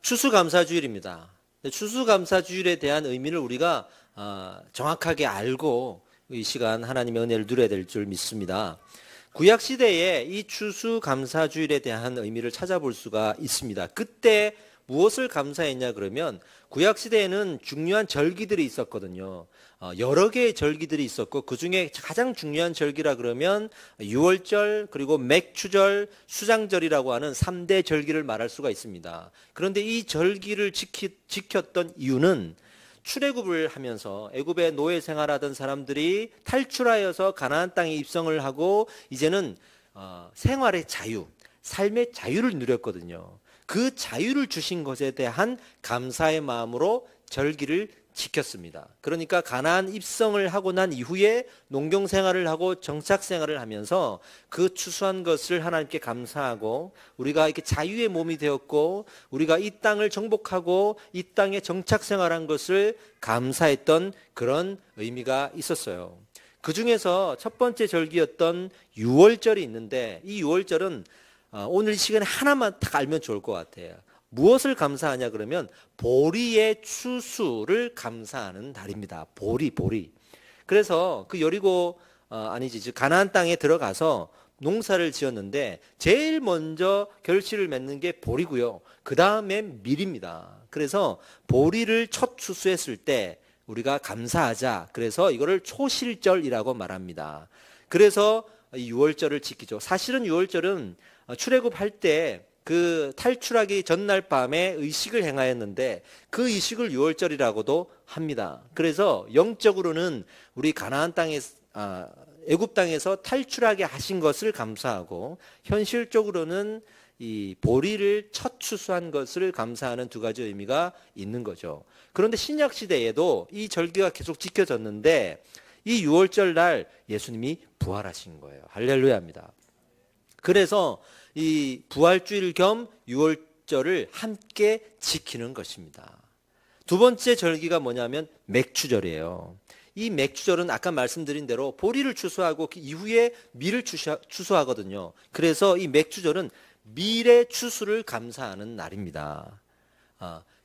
추수감사주일입니다. 추수감사주일에 대한 의미를 우리가 정확하게 알고 이 시간 하나님의 은혜를 누려야 될 줄 믿습니다. 구약시대에 이 추수감사주일에 대한 의미를 찾아볼 수가 있습니다. 그때 무엇을 감사했냐 그러면 구약시대에는 중요한 절기들이 있었거든요. 여러 개의 절기들이 있었고 그중에 가장 중요한 절기라 그러면 유월절 그리고 맥추절 수장절이라고 하는 3대 절기를 말할 수가 있습니다. 그런데 이 절기를 지켰던 이유는 출애굽을 하면서 애굽에 노예 생활하던 사람들이 탈출하여서 가나안 땅에 입성을 하고 이제는 생활의 자유, 삶의 자유를 누렸거든요. 그 자유를 주신 것에 대한 감사의 마음으로 절기를 지켰습니다. 그러니까 가나안 입성을 하고 난 이후에 농경 생활을 하고 정착 생활을 하면서 그 추수한 것을 하나님께 감사하고 우리가 이렇게 자유의 몸이 되었고 우리가 이 땅을 정복하고 이 땅에 정착 생활한 것을 감사했던 그런 의미가 있었어요. 그 중에서 첫 번째 절기였던 유월절이 있는데 이 유월절은 오늘 이 시간에 하나만 딱 알면 좋을 것 같아요. 무엇을 감사하냐 그러면 보리의 추수를 감사하는 날입니다. 보리. 그래서 그 여리고 즉 가나안 땅에 들어가서 농사를 지었는데 제일 먼저 결실을 맺는 게 보리고요. 그 다음에 밀입니다. 그래서 보리를 첫 추수했을 때 우리가 감사하자. 그래서 이거를 초실절이라고 말합니다. 그래서 이 유월절을 지키죠. 사실은 유월절은 출애굽할 때 그 탈출하기 전날 밤에 의식을 행하였는데 그 의식을 유월절이라고도 합니다. 그래서 영적으로는 우리 가나안 땅에 애굽 땅에서 탈출하게 하신 것을 감사하고 현실적으로는 이 보리를 첫 추수한 것을 감사하는 두 가지 의미가 있는 거죠. 그런데 신약 시대에도 이 절기가 계속 지켜졌는데 이 유월절 날 예수님이 부활하신 거예요. 할렐루야입니다. 그래서 이 부활주일 겸 유월절을 함께 지키는 것입니다. 두 번째 절기가 뭐냐면 맥추절이에요. 이 맥추절은 아까 말씀드린 대로 보리를 추수하고 그 이후에 밀을 추수하거든요. 그래서 이 맥추절은 밀의 추수를 감사하는 날입니다.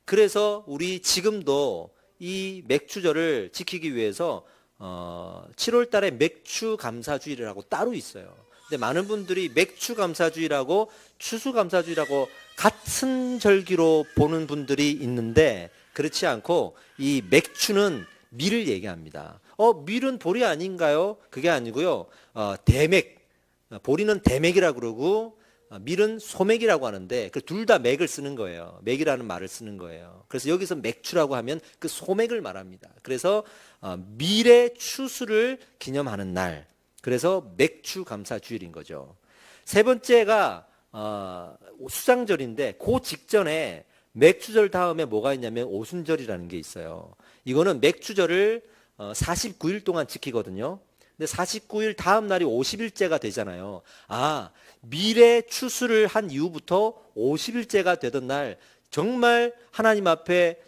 그래서 우리 지금도 이 맥추절을 지키기 위해서 7월 달에 맥추감사주일이라고 따로 있어요. 근데 많은 분들이 맥추감사주일하고 추수감사주일하고 같은 절기로 보는 분들이 있는데 그렇지 않고 이 맥추는 밀을 얘기합니다. 밀은 보리 아닌가요? 그게 아니고요. 대맥, 보리는 대맥이라고 그러고 밀은 소맥이라고 하는데 둘 다 맥을 쓰는 거예요. 맥이라는 말을 쓰는 거예요. 그래서 여기서 맥추라고 하면 그 소맥을 말합니다. 그래서 밀의 추수를 기념하는 날. 그래서 맥추감사주일인 거죠. 세 번째가 수장절인데 그 직전에 맥추절 다음에 뭐가 있냐면 오순절이라는 게 있어요. 이거는 맥추절을 49일 동안 지키거든요. 근데 49일 다음 날이 50일째가 되잖아요. 밀의 추수를 한 이후부터 50일째가 되던 날 정말 하나님 앞에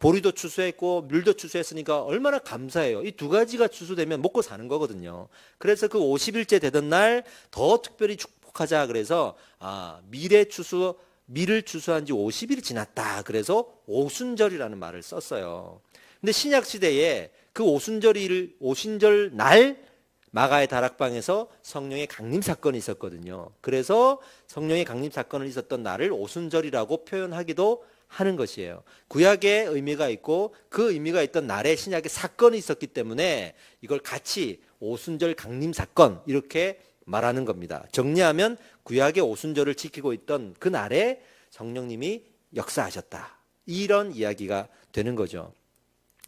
보리도 추수했고 밀도 추수했으니까 얼마나 감사해요. 이 두 가지가 추수되면 먹고 사는 거거든요. 그래서 그 50일째 되던 날 더 특별히 축복하자 그래서 밀을 추수한 지 50일이 지났다. 그래서 오순절이라는 말을 썼어요. 근데 신약 시대에 그 오순절 날 마가의 다락방에서 성령의 강림 사건이 있었거든요. 그래서 성령의 강림 사건을 있었던 날을 오순절이라고 표현하기도 하는 것이에요. 구약의 의미가 있고 그 의미가 있던 날에 신약의 사건이 있었기 때문에 이걸 같이 오순절 강림 사건 이렇게 말하는 겁니다. 정리하면 구약의 오순절을 지키고 있던 그 날에 성령님이 역사하셨다. 이런 이야기가 되는 거죠.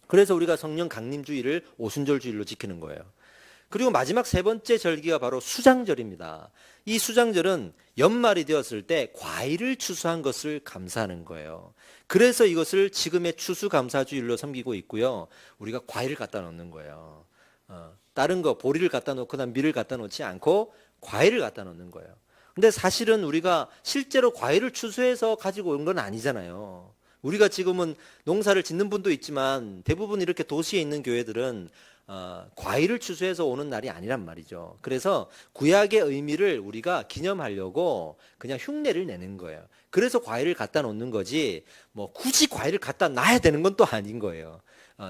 그래서 우리가 성령 강림주일을 오순절 주일로 지키는 거예요. 그리고 마지막 세 번째 절기가 바로 수장절입니다. 이 수장절은 연말이 되었을 때 과일을 추수한 것을 감사하는 거예요. 그래서 이것을 지금의 추수감사주일로 섬기고 있고요. 우리가 과일을 갖다 놓는 거예요. 다른 거 보리를 갖다 놓거나 밀을 갖다 놓지 않고 과일을 갖다 놓는 거예요. 근데 사실은 우리가 실제로 과일을 추수해서 가지고 온 건 아니잖아요. 우리가 지금은 농사를 짓는 분도 있지만 대부분 이렇게 도시에 있는 교회들은 과일을 추수해서 오는 날이 아니란 말이죠. 그래서 구약의 의미를 우리가 기념하려고 그냥 흉내를 내는 거예요. 그래서 과일을 갖다 놓는 거지 뭐 굳이 과일을 갖다 놔야 되는 건 또 아닌 거예요.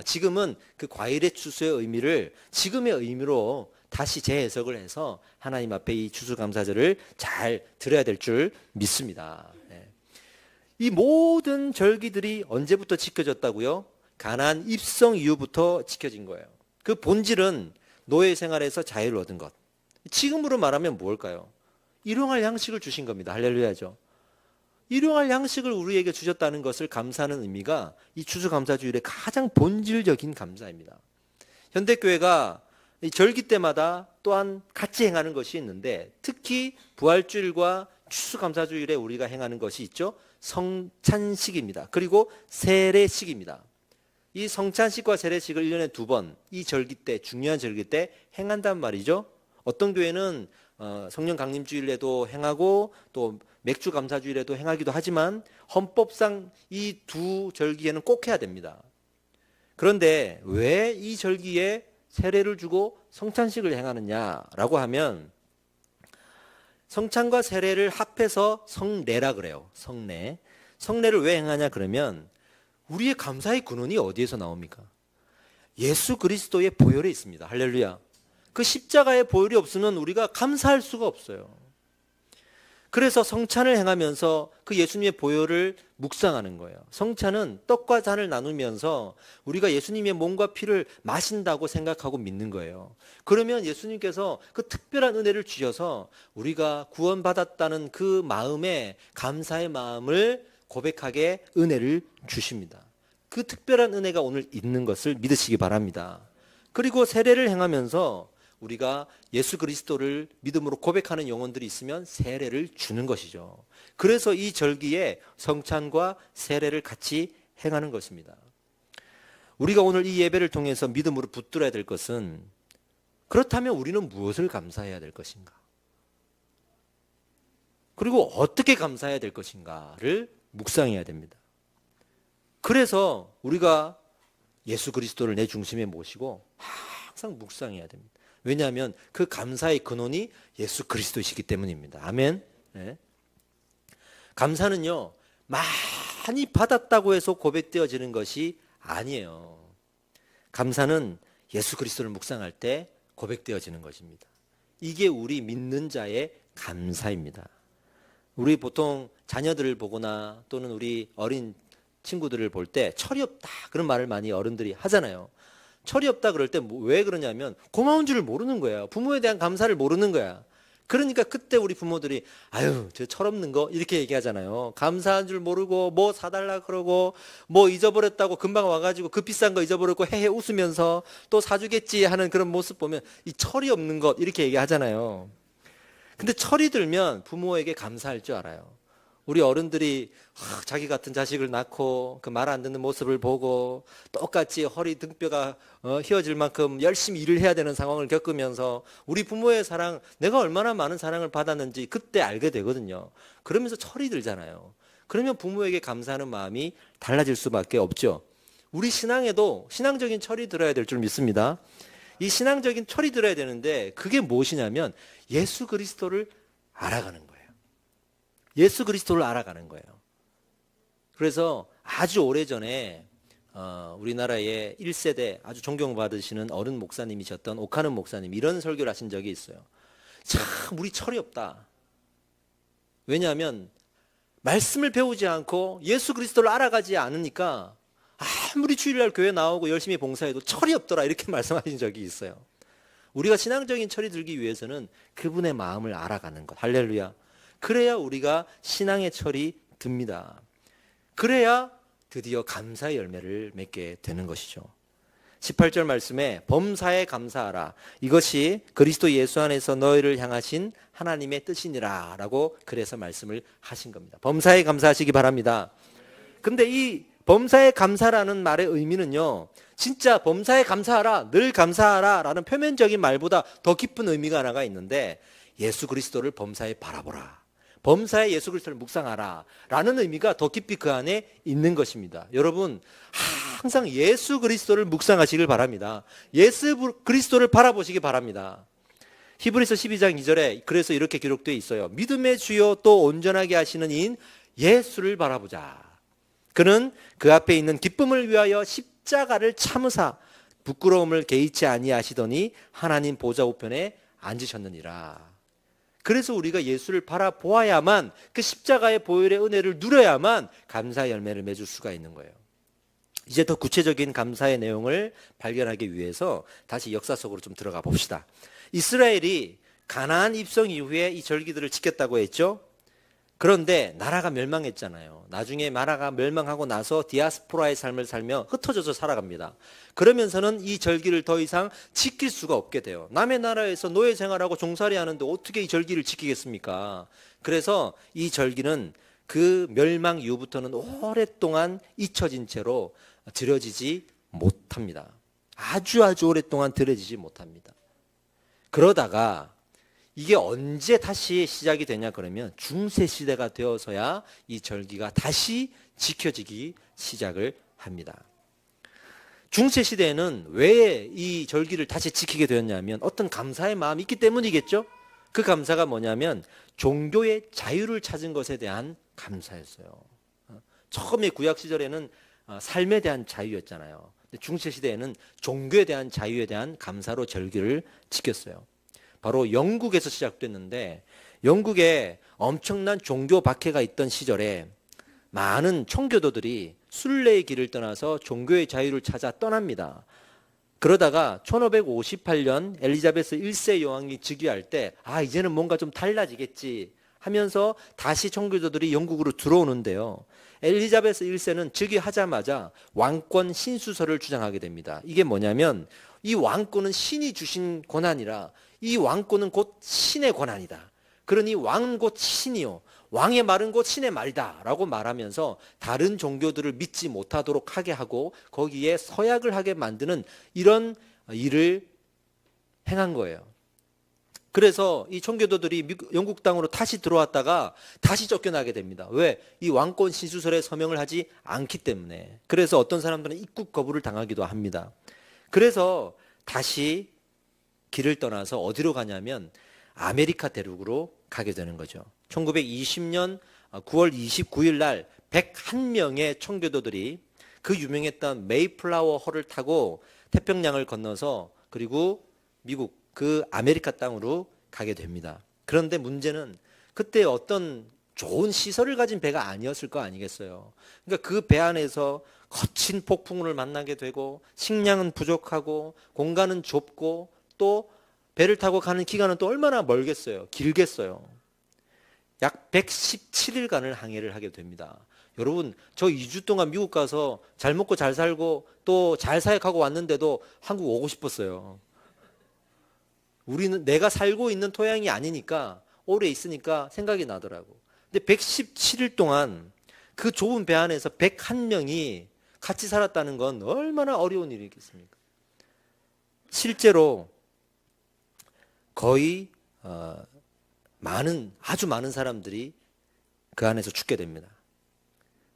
지금은 그 과일의 추수의 의미를 지금의 의미로 다시 재해석을 해서 하나님 앞에 이 추수감사절을 잘 드려야 될 줄 믿습니다. 이 모든 절기들이 언제부터 지켜졌다고요? 가나안 입성 이후부터 지켜진 거예요. 그 본질은 노예 생활에서 자유를 얻은 것. 지금으로 말하면 무엇일까요? 일용할 양식을 주신 겁니다. 할렐루야죠. 일용할 양식을 우리에게 주셨다는 것을 감사하는 의미가 이 추수감사주일의 가장 본질적인 감사입니다. 현대교회가 이 절기 때마다 또한 같이 행하는 것이 있는데 특히 부활주일과 추수감사주일에 우리가 행하는 것이 있죠. 성찬식입니다. 그리고 세례식입니다. 이 성찬식과 세례식을 1년에 2번 이 절기 때 중요한 절기 때 행한단 말이죠. 어떤 교회는 성령 강림주일에도 행하고 또 맥주 감사주일에도 행하기도 하지만 헌법상 이 두 절기에는 꼭 해야 됩니다. 그런데 왜 이 절기에 세례를 주고 성찬식을 행하느냐라고 하면 성찬과 세례를 합해서 성례라 그래요. 성례. 성례를 왜 행하냐 그러면 우리의 감사의 근원이 어디에서 나옵니까? 예수 그리스도의 보혈에 있습니다. 할렐루야. 그 십자가의 보혈이 없으면 우리가 감사할 수가 없어요. 그래서 성찬을 행하면서 그 예수님의 보혈을 묵상하는 거예요. 성찬은 떡과 잔을 나누면서 우리가 예수님의 몸과 피를 마신다고 생각하고 믿는 거예요. 그러면 예수님께서 그 특별한 은혜를 주셔서 우리가 구원받았다는 그 마음에 감사의 마음을 고백하게 은혜를 주십니다. 그 특별한 은혜가 오늘 있는 것을 믿으시기 바랍니다. 그리고 세례를 행하면서 우리가 예수 그리스도를 믿음으로 고백하는 영혼들이 있으면 세례를 주는 것이죠. 그래서 이 절기에 성찬과 세례를 같이 행하는 것입니다. 우리가 오늘 이 예배를 통해서 믿음으로 붙들어야 될 것은 그렇다면 우리는 무엇을 감사해야 될 것인가? 그리고 어떻게 감사해야 될 것인가를 묵상해야 됩니다. 그래서 우리가 예수 그리스도를 내 중심에 모시고 항상 묵상해야 됩니다. 왜냐하면 그 감사의 근원이 예수 그리스도이시기 때문입니다. 아멘. 네. 감사는요 많이 받았다고 해서 고백되어지는 것이 아니에요. 감사는 예수 그리스도를 묵상할 때 고백되어지는 것입니다. 이게 우리 믿는 자의 감사입니다. 우리 보통 자녀들을 보거나 또는 우리 어린 친구들을 볼 때 철이 없다 그런 말을 많이 어른들이 하잖아요. 철이 없다 그럴 때 왜 그러냐면 고마운 줄을 모르는 거예요. 부모에 대한 감사를 모르는 거야. 그러니까 그때 우리 부모들이 아유 저 철없는 거 이렇게 얘기하잖아요. 감사한 줄 모르고 뭐 사달라 그러고 뭐 잊어버렸다고 금방 와가지고 그 비싼 거 잊어버렸고 헤헤 웃으면서 또 사주겠지 하는 그런 모습 보면 이 철이 없는 것 이렇게 얘기하잖아요. 근데 철이 들면 부모에게 감사할 줄 알아요. 우리 어른들이 자기 같은 자식을 낳고 그 말 안 듣는 모습을 보고 똑같이 허리 등뼈가 휘어질 만큼 열심히 일을 해야 되는 상황을 겪으면서 우리 부모의 사랑, 내가 얼마나 많은 사랑을 받았는지 그때 알게 되거든요. 그러면서 철이 들잖아요. 그러면 부모에게 감사하는 마음이 달라질 수밖에 없죠. 우리 신앙에도 신앙적인 철이 들어야 될 줄 믿습니다. 이 신앙적인 철이 들어야 되는데 그게 무엇이냐면 예수 그리스도를 알아가는 거예요. 예수 그리스도를 알아가는 거예요. 그래서 아주 오래전에 우리나라의 1세대 아주 존경받으시는 어른 목사님이셨던 오카는 목사님 이런 설교를 하신 적이 있어요. 참 우리 철이 없다. 왜냐하면 말씀을 배우지 않고 예수 그리스도를 알아가지 않으니까 아무리 주일날 교회 나오고 열심히 봉사해도 철이 없더라 이렇게 말씀하신 적이 있어요. 우리가 신앙적인 철이 들기 위해서는 그분의 마음을 알아가는 것. 할렐루야. 그래야 우리가 신앙의 철이 듭니다. 그래야 드디어 감사의 열매를 맺게 되는 것이죠. 18절 말씀에 범사에 감사하라. 이것이 그리스도 예수 안에서 너희를 향하신 하나님의 뜻이니라 라고 그래서 말씀을 하신 겁니다. 범사에 감사하시기 바랍니다. 근데 이 범사에 감사라는 말의 의미는요, 진짜 범사에 감사하라, 늘 감사하라 라는 표면적인 말보다 더 깊은 의미가 하나가 있는데 예수 그리스도를 범사에 바라보라. 범사에 예수 그리스도를 묵상하라 라는 의미가 더 깊이 그 안에 있는 것입니다. 여러분 항상 예수 그리스도를 묵상하시길 바랍니다. 예수 그리스도를 바라보시기 바랍니다. 히브리서 12장 2절에 그래서 이렇게 기록되어 있어요. 믿음의 주요 또 온전하게 하시는 이인 예수를 바라보자. 그는 그 앞에 있는 기쁨을 위하여 십자가를 참으사 부끄러움을 개의치 아니하시더니 하나님 보좌 우편에 앉으셨느니라. 그래서 우리가 예수를 바라보아야만 그 십자가의 보혈의 은혜를 누려야만 감사의 열매를 맺을 수가 있는 거예요. 이제 더 구체적인 감사의 내용을 발견하기 위해서 다시 역사 속으로 좀 들어가 봅시다. 이스라엘이 가나안 입성 이후에 이 절기들을 지켰다고 했죠. 그런데 나라가 멸망했잖아요. 나중에 나라가 멸망하고 나서 디아스포라의 삶을 살며 흩어져서 살아갑니다. 그러면서는 이 절기를 더 이상 지킬 수가 없게 돼요. 남의 나라에서 노예 생활하고 종살이 하는데 어떻게 이 절기를 지키겠습니까? 그래서 이 절기는 그 멸망 이후부터는 오랫동안 잊혀진 채로 드려지지 못합니다. 아주 오랫동안 드려지지 못합니다. 그러다가 이게 언제 다시 시작이 되냐 그러면 중세 시대가 되어서야 이 절기가 다시 지켜지기 시작을 합니다. 중세 시대에는 왜 이 절기를 다시 지키게 되었냐면 어떤 감사의 마음이 있기 때문이겠죠. 그 감사가 뭐냐면 종교의 자유를 찾은 것에 대한 감사였어요. 처음에 구약 시절에는 삶에 대한 자유였잖아요. 중세 시대에는 종교에 대한 자유에 대한 감사로 절기를 지켰어요. 바로 영국에서 시작됐는데 영국에 엄청난 종교 박해가 있던 시절에 많은 청교도들이 순례의 길을 떠나서 종교의 자유를 찾아 떠납니다. 그러다가 1558년 엘리자베스 1세 여왕이 즉위할 때 이제는 뭔가 좀 달라지겠지 하면서 다시 청교도들이 영국으로 들어오는데요. 엘리자베스 1세는 즉위하자마자 왕권 신수설을 주장하게 됩니다. 이게 뭐냐면 이 왕권은 신이 주신 권한이라 이 왕권은 곧 신의 권한이다. 그러니 왕은 곧 신이요. 왕의 말은 곧 신의 말이다 라고 말하면서 다른 종교들을 믿지 못하도록 하게 하고 거기에 서약을 하게 만드는 이런 일을 행한 거예요. 그래서 이 청교도들이 영국 땅으로 다시 들어왔다가 다시 쫓겨나게 됩니다. 왜? 이 왕권 신수설에 서명을 하지 않기 때문에. 그래서 어떤 사람들은 입국 거부를 당하기도 합니다. 그래서 다시 길을 떠나서 어디로 가냐면 아메리카 대륙으로 가게 되는 거죠. 1920년 9월 29일 날 101명의 청교도들이 그 유명했던 메이플라워 호를 타고 태평양을 건너서 그리고 미국 그 아메리카 땅으로 가게 됩니다. 그런데 문제는 그때 어떤 좋은 시설을 가진 배가 아니었을 거 아니겠어요. 그러니까 그 배 안에서 거친 폭풍우를 만나게 되고 식량은 부족하고 공간은 좁고 또 배를 타고 가는 기간은 또 얼마나 멀겠어요. 길겠어요. 약 117일간을 항해를 하게 됩니다. 여러분 저 2주 동안 미국 가서 잘 먹고 잘 살고 또 잘 사역하고 왔는데도 한국 오고 싶었어요. 우리는 내가 살고 있는 토양이 아니니까 오래 있으니까 생각이 나더라고. 근데 117일 동안 그 좁은 배 안에서 101명이 같이 살았다는 건 얼마나 어려운 일이겠습니까? 실제로 거의 아주 많은 사람들이 그 안에서 죽게 됩니다.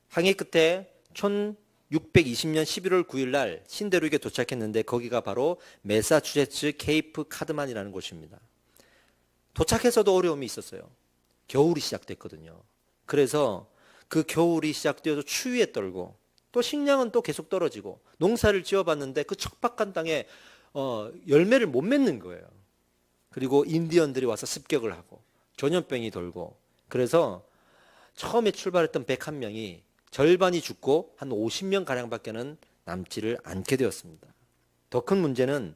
항해 끝에 1620년 11월 9일 날 신대륙에 도착했는데 거기가 바로 매사추세츠 케이프 카드만이라는 곳입니다. 도착해서도 어려움이 있었어요. 겨울이 시작됐거든요. 그래서 그 겨울이 시작되어서 추위에 떨고 또 식량은 또 계속 떨어지고 농사를 지어봤는데 그 척박한 땅에 열매를 못 맺는 거예요. 그리고 인디언들이 와서 습격을 하고 전염병이 돌고 그래서 처음에 출발했던 101명이 절반이 죽고 한 50명 가량밖에는 남지를 않게 되었습니다. 더 큰 문제는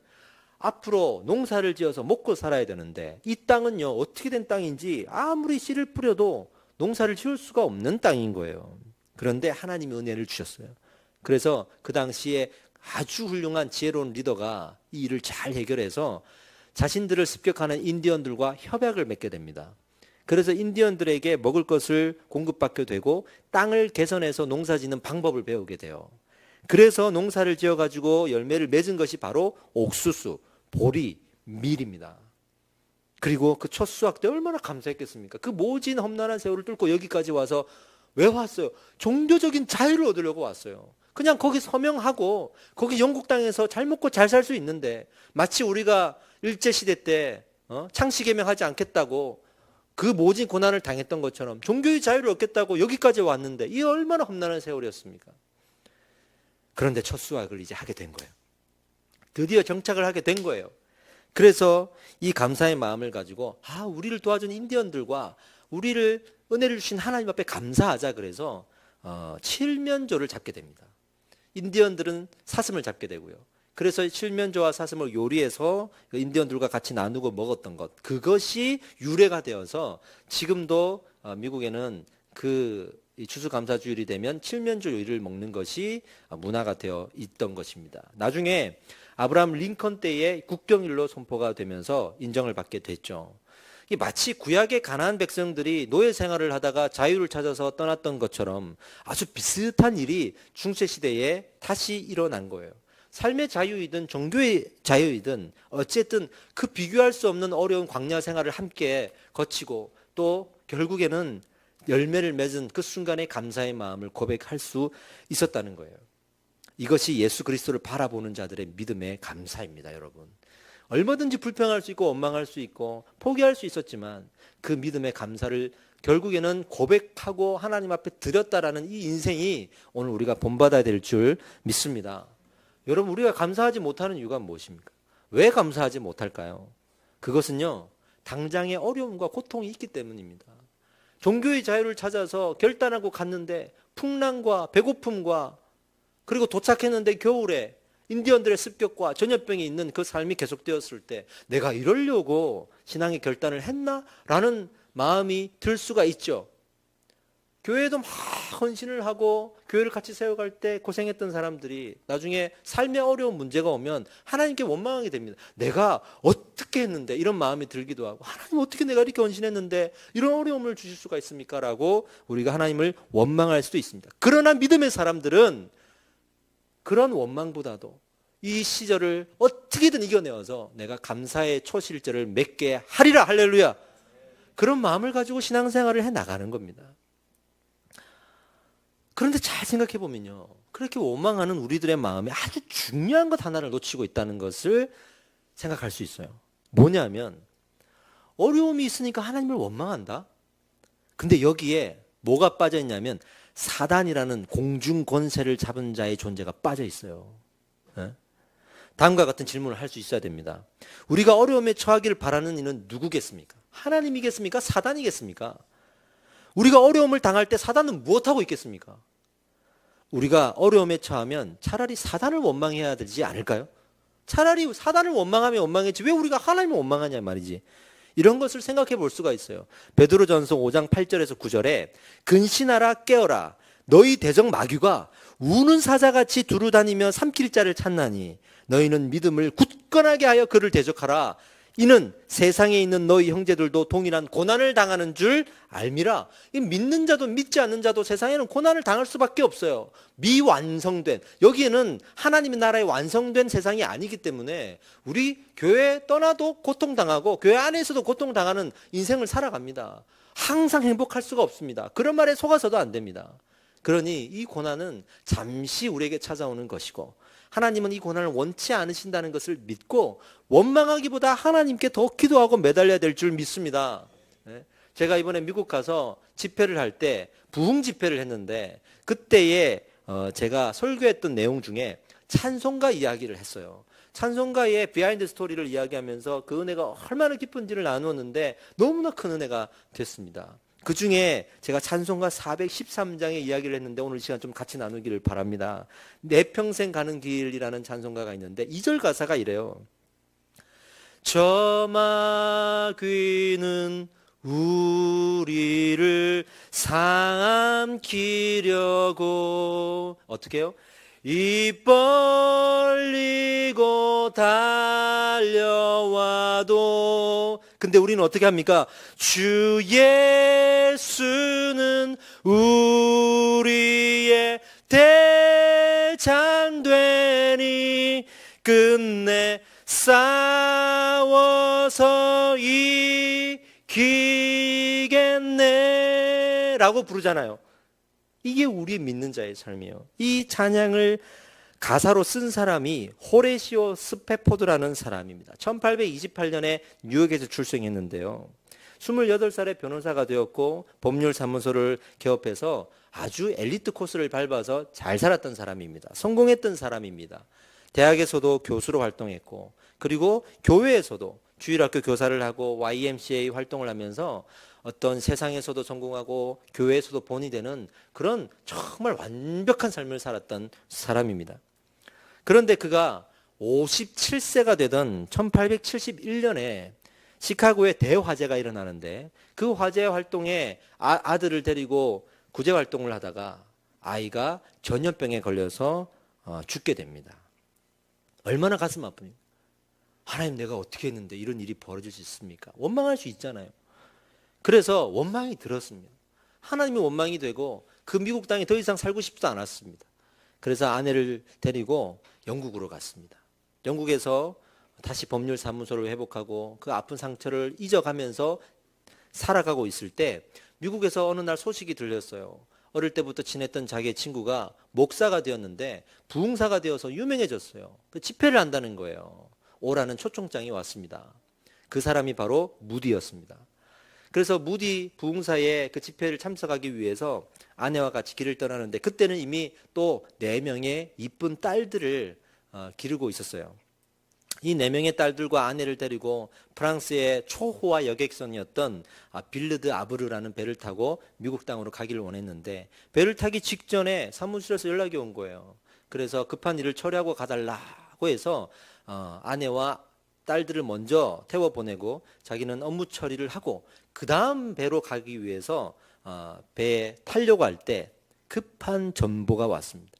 앞으로 농사를 지어서 먹고 살아야 되는데 이 땅은요 어떻게 된 땅인지 아무리 씨를 뿌려도 농사를 지을 수가 없는 땅인 거예요. 그런데 하나님이 은혜를 주셨어요. 그래서 그 당시에 아주 훌륭한 지혜로운 리더가 이 일을 잘 해결해서 자신들을 습격하는 인디언들과 협약을 맺게 됩니다. 그래서 인디언들에게 먹을 것을 공급받게 되고 땅을 개선해서 농사짓는 방법을 배우게 돼요. 그래서 농사를 지어가지고 열매를 맺은 것이 바로 옥수수, 보리, 밀입니다. 그리고 그 첫 수확 때 얼마나 감사했겠습니까? 그 모진 험난한 세월을 뚫고 여기까지 와서 왜 왔어요? 종교적인 자유를 얻으려고 왔어요. 그냥 거기 서명하고 거기 영국 땅에서 잘 먹고 잘 살 수 있는데, 마치 우리가 일제시대 때 창씨개명하지 않겠다고 그 모진 고난을 당했던 것처럼 종교의 자유를 얻겠다고 여기까지 왔는데, 이 얼마나 험난한 세월이었습니까? 그런데 첫 수확을 이제 하게 된 거예요. 드디어 정착을 하게 된 거예요. 그래서 이 감사의 마음을 가지고 우리를 도와준 인디언들과 우리를 은혜를 주신 하나님 앞에 감사하자, 그래서 칠면조를 잡게 됩니다. 인디언들은 사슴을 잡게 되고요. 그래서 칠면조와 사슴을 요리해서 인디언들과 같이 나누고 먹었던 것, 그것이 유래가 되어서 지금도 미국에는 그 추수감사주일이 되면 칠면조 요리를 먹는 것이 문화가 되어 있던 것입니다. 나중에 아브라함 링컨 때에 국경일로 선포가 되면서 인정을 받게 됐죠. 마치 구약의 가나안 백성들이 노예 생활을 하다가 자유를 찾아서 떠났던 것처럼 아주 비슷한 일이 중세시대에 다시 일어난 거예요. 삶의 자유이든 종교의 자유이든 어쨌든 그 비교할 수 없는 어려운 광야 생활을 함께 거치고 또 결국에는 열매를 맺은 그 순간에 감사의 마음을 고백할 수 있었다는 거예요. 이것이 예수 그리스도를 바라보는 자들의 믿음의 감사입니다, 여러분. 얼마든지 불평할 수 있고 원망할 수 있고 포기할 수 있었지만 그 믿음의 감사를 결국에는 고백하고 하나님 앞에 드렸다라는 이 인생이 오늘 우리가 본받아야 될 줄 믿습니다. 여러분, 우리가 감사하지 못하는 이유가 무엇입니까? 왜 감사하지 못할까요? 그것은요, 당장의 어려움과 고통이 있기 때문입니다. 종교의 자유를 찾아서 결단하고 갔는데 풍랑과 배고픔과 그리고 도착했는데 겨울에 인디언들의 습격과 전염병이 있는 그 삶이 계속되었을 때 내가 이러려고 신앙의 결단을 했나? 라는 마음이 들 수가 있죠. 교회에도 막 헌신을 하고 교회를 같이 세워갈 때 고생했던 사람들이 나중에 삶의 어려운 문제가 오면 하나님께 원망하게 됩니다. 내가 어떻게 했는데 이런 마음이 들기도 하고, 하나님 어떻게 내가 이렇게 헌신했는데 이런 어려움을 주실 수가 있습니까? 라고 우리가 하나님을 원망할 수도 있습니다. 그러나 믿음의 사람들은 그런 원망보다도 이 시절을 어떻게든 이겨내어서 내가 감사의 초실절을 맺게 하리라, 할렐루야, 그런 마음을 가지고 신앙생활을 해나가는 겁니다. 그런데 잘 생각해 보면요, 그렇게 원망하는 우리들의 마음에 아주 중요한 것 하나를 놓치고 있다는 것을 생각할 수 있어요. 뭐냐면 어려움이 있으니까 하나님을 원망한다. 근데 여기에 뭐가 빠져 있냐면 사단이라는 공중 권세를 잡은 자의 존재가 빠져 있어요. 다음과 같은 질문을 할 수 있어야 됩니다. 우리가 어려움에 처하기를 바라는 이는 누구겠습니까? 하나님이겠습니까? 사단이겠습니까? 우리가 어려움을 당할 때 사단은 무엇하고 있겠습니까? 우리가 어려움에 처하면 차라리 사단을 원망해야 되지 않을까요? 차라리 사단을 원망하면 원망했지 왜 우리가 하나님을 원망하냐 말이지. 이런 것을 생각해 볼 수가 있어요. 베드로전서 5장 8절에서 9절에 근신하라 깨어라 너희 대적 마귀가 우는 사자같이 두루다니며 삼킬 자를 찾나니 너희는 믿음을 굳건하게 하여 그를 대적하라. 이는 세상에 있는 너희 형제들도 동일한 고난을 당하는 줄 알미라. 믿는 자도 믿지 않는 자도 세상에는 고난을 당할 수밖에 없어요. 미완성된, 여기에는 하나님의 나라의 완성된 세상이 아니기 때문에 우리 교회 떠나도 고통당하고 교회 안에서도 고통당하는 인생을 살아갑니다. 항상 행복할 수가 없습니다. 그런 말에 속아서도 안 됩니다. 그러니 이 고난은 잠시 우리에게 찾아오는 것이고 하나님은 이 고난을 원치 않으신다는 것을 믿고 원망하기보다 하나님께 더 기도하고 매달려야 될 줄 믿습니다. 제가 이번에 미국 가서 집회를 할 때 부흥 집회를 했는데 그때에 제가 설교했던 내용 중에 찬송가 이야기를 했어요. 찬송가의 비하인드 스토리를 이야기하면서 그 은혜가 얼마나 깊은지를 나누었는데 너무나 큰 은혜가 됐습니다. 그 중에 제가 찬송가 413장의 이야기를 했는데 오늘 이 시간 좀 같이 나누기를 바랍니다. 내 평생 가는 길이라는 찬송가가 있는데 2절 가사가 이래요. 저 마귀는 우리를 삼키려고 어떻게 해요? 입 벌리고 달려와도 근데 우리는 어떻게 합니까? 주 예수는 우리의 대장 되니 끝내 싸워 나서 이기겠네 라고 부르잖아요. 이게 우리 믿는 자의 삶이에요. 이 찬양을 가사로 쓴 사람이 호레시오 스페포드라는 사람입니다. 1828년에 뉴욕에서 출생했는데요. 28살에 변호사가 되었고 법률 사무소를 개업해서 아주 엘리트 코스를 밟아서 잘 살았던 사람입니다. 성공했던 사람입니다. 대학에서도 교수로 활동했고 그리고 교회에서도 주일학교 교사를 하고 YMCA 활동을 하면서 어떤 세상에서도 성공하고 교회에서도 본이 되는 그런 정말 완벽한 삶을 살았던 사람입니다. 그런데 그가 57세가 되던 1871년에 시카고에 대화재가 일어나는데 그 화재 활동에 아들을 데리고 구제 활동을 하다가 아이가 전염병에 걸려서 죽게 됩니다. 얼마나 가슴 아픕니까? 하나님, 내가 어떻게 했는데 이런 일이 벌어질 수 있습니까? 원망할 수 있잖아요. 그래서 원망이 들었습니다. 하나님이 원망이 되고 그 미국 땅에 더 이상 살고 싶지도 않았습니다. 그래서 아내를 데리고 영국으로 갔습니다. 영국에서 다시 법률 사무소를 회복하고 그 아픈 상처를 잊어가면서 살아가고 있을 때 미국에서 어느 날 소식이 들렸어요. 어릴 때부터 친했던 자기의 친구가 목사가 되었는데 부흥사가 되어서 유명해졌어요. 그 집회를 한다는 거예요. 오라는 초청장이 왔습니다. 그 사람이 바로 무디였습니다. 그래서 무디 부흥사에 그 집회를 참석하기 위해서 아내와 같이 길을 떠나는데 그때는 이미 또 4명의 이쁜 딸들을 기르고 있었어요. 이 4명의 딸들과 아내를 데리고 프랑스의 초호화 여객선이었던 빌르드 아브르라는 배를 타고 미국 땅으로 가기를 원했는데 배를 타기 직전에 사무실에서 연락이 온 거예요. 그래서 급한 일을 처리하고 가달라고 해서 아내와 딸들을 먼저 태워보내고 자기는 업무 처리를 하고 그 다음 배로 가기 위해서 배에 타려고 할 때 급한 전보가 왔습니다.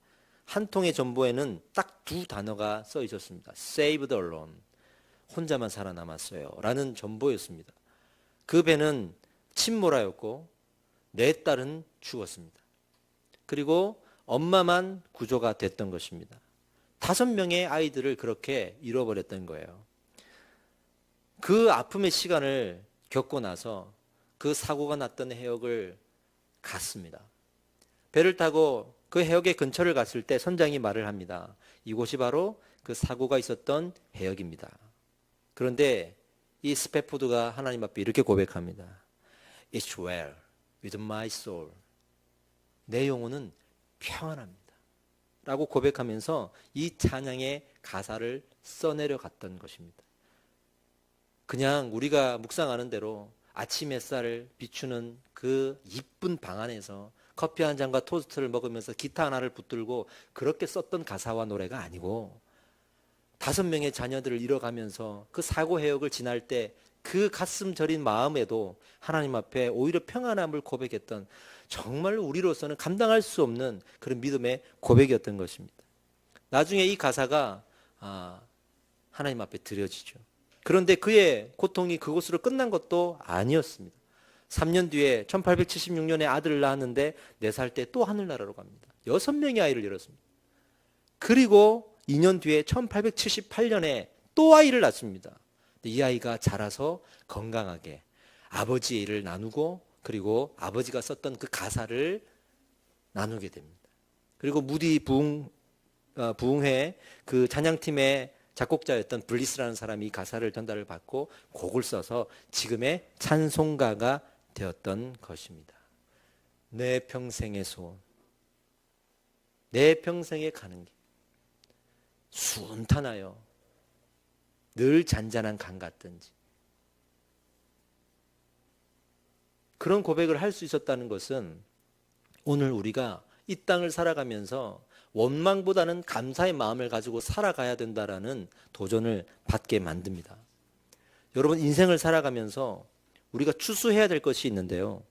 한 통의 전보에는 딱 2 단어가 써 있었습니다. Saved alone. 혼자만 살아남았어요. 라는 전보였습니다. 그 배는 침몰하였고 4딸은 죽었습니다. 그리고 엄마만 구조가 됐던 것입니다. 5명의 아이들을 그렇게 잃어버렸던 거예요. 그 아픔의 시간을 겪고 나서 그 사고가 났던 해역을 갔습니다. 배를 타고 그 해역의 근처를 갔을 때 선장이 말을 합니다. 이곳이 바로 그 사고가 있었던 해역입니다. 그런데 이 스페포드가 하나님 앞에 이렇게 고백합니다. It's well with my soul. 내 영혼은 평안합니다. 라고 고백하면서 이 찬양의 가사를 써내려 갔던 것입니다. 그냥 우리가 묵상하는 대로 아침 햇살을 비추는 그 이쁜 방 안에서 커피 한 잔과 토스트를 먹으면서 기타 하나를 붙들고 그렇게 썼던 가사와 노래가 아니고 5명의 자녀들을 잃어가면서 그 사고 해역을 지날 때 그 가슴 저린 마음에도 하나님 앞에 오히려 평안함을 고백했던 정말 우리로서는 감당할 수 없는 그런 믿음의 고백이었던 것입니다. 나중에 이 가사가 하나님 앞에 드려지죠. 그런데 그의 고통이 그곳으로 끝난 것도 아니었습니다. 3년 뒤에 1876년에 아들을 낳았는데 4살 때 또 하늘나라로 갑니다. 6명의 아이를 잃었습니다. 그리고 2년 뒤에 1878년에 또 아이를 낳습니다. 이 아이가 자라서 건강하게 아버지의 일을 나누고 그리고 아버지가 썼던 그 가사를 나누게 됩니다. 그리고 무디 부흥회 그 찬양팀의 작곡자였던 블리스라는 사람이 이 가사를 전달을 받고 곡을 써서 지금의 찬송가가 되었던 것입니다. 내 평생의 소원, 내 평생에 가는 길, 순탄하여 늘 잔잔한 강 같든지 그런 고백을 할 수 있었다는 것은 오늘 우리가 이 땅을 살아가면서 원망보다는 감사의 마음을 가지고 살아가야 된다라는 도전을 받게 만듭니다. 여러분, 인생을 살아가면서 우리가 추수해야 될 것이 있는데요.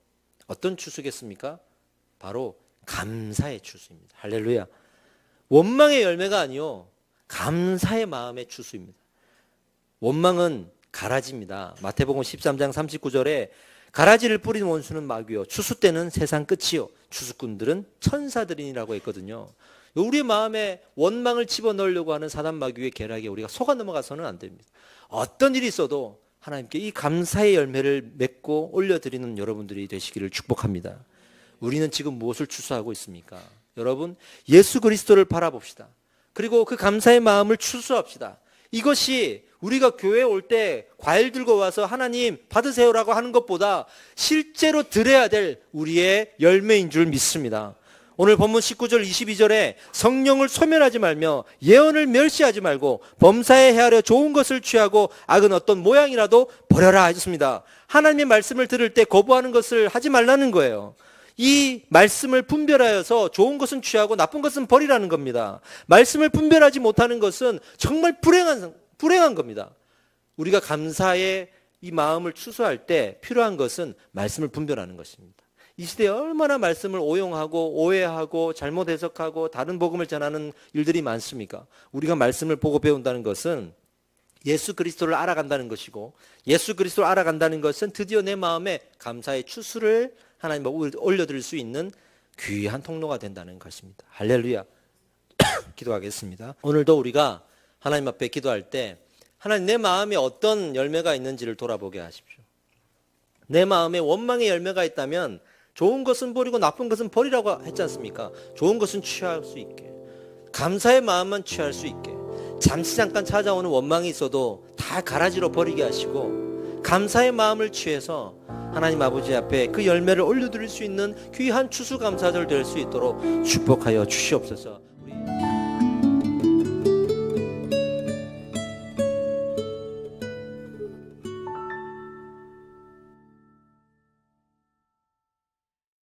어떤 추수겠습니까? 바로 감사의 추수입니다. 할렐루야. 원망의 열매가 아니요, 감사의 마음의 추수입니다. 원망은 가라지입니다. 마태복음 13장 39절에 가라지를 뿌린 원수는 마귀요 추수 때는 세상 끝이요 추수꾼들은 천사들이라고 했거든요. 우리의 마음에 원망을 집어넣으려고 하는 사단 마귀의 계략에 우리가 속아 넘어가서는 안 됩니다. 어떤 일이 있어도 하나님께 이 감사의 열매를 맺고 올려드리는 여러분들이 되시기를 축복합니다. 우리는 지금 무엇을 추수하고 있습니까? 여러분, 예수 그리스도를 바라봅시다. 그리고 그 감사의 마음을 추수합시다. 이것이 우리가 교회에 올 때 과일 들고 와서 하나님 받으세요라고 하는 것보다 실제로 드려야 될 우리의 열매인 줄 믿습니다. 오늘 본문 19절 22절에 성령을 소멸하지 말며 예언을 멸시하지 말고 범사에 헤아려 좋은 것을 취하고 악은 어떤 모양이라도 버려라 하셨습니다. 하나님의 말씀을 들을 때 거부하는 것을 하지 말라는 거예요. 이 말씀을 분별하여서 좋은 것은 취하고 나쁜 것은 버리라는 겁니다. 말씀을 분별하지 못하는 것은 정말 불행한 겁니다. 우리가 감사의 이 마음을 추수할 때 필요한 것은 말씀을 분별하는 것입니다. 이 시대에 얼마나 말씀을 오용하고 오해하고 잘못 해석하고 다른 복음을 전하는 일들이 많습니까? 우리가 말씀을 보고 배운다는 것은 예수 그리스도를 알아간다는 것이고, 예수 그리스도를 알아간다는 것은 드디어 내 마음에 감사의 추수를 하나님 앞에 올려드릴 수 있는 귀한 통로가 된다는 것입니다. 할렐루야. 기도하겠습니다. 오늘도 우리가 하나님 앞에 기도할 때 하나님, 내 마음에 어떤 열매가 있는지를 돌아보게 하십시오. 내 마음에 원망의 열매가 있다면 좋은 것은 버리고 나쁜 것은 버리라고 했지 않습니까? 좋은 것은 취할 수 있게, 감사의 마음만 취할 수 있게, 잠시 잠깐 찾아오는 원망이 있어도 다 가라지로 버리게 하시고 감사의 마음을 취해서 하나님 아버지 앞에 그 열매를 올려드릴 수 있는 귀한 추수감사절 될 수 있도록 축복하여 주시옵소서.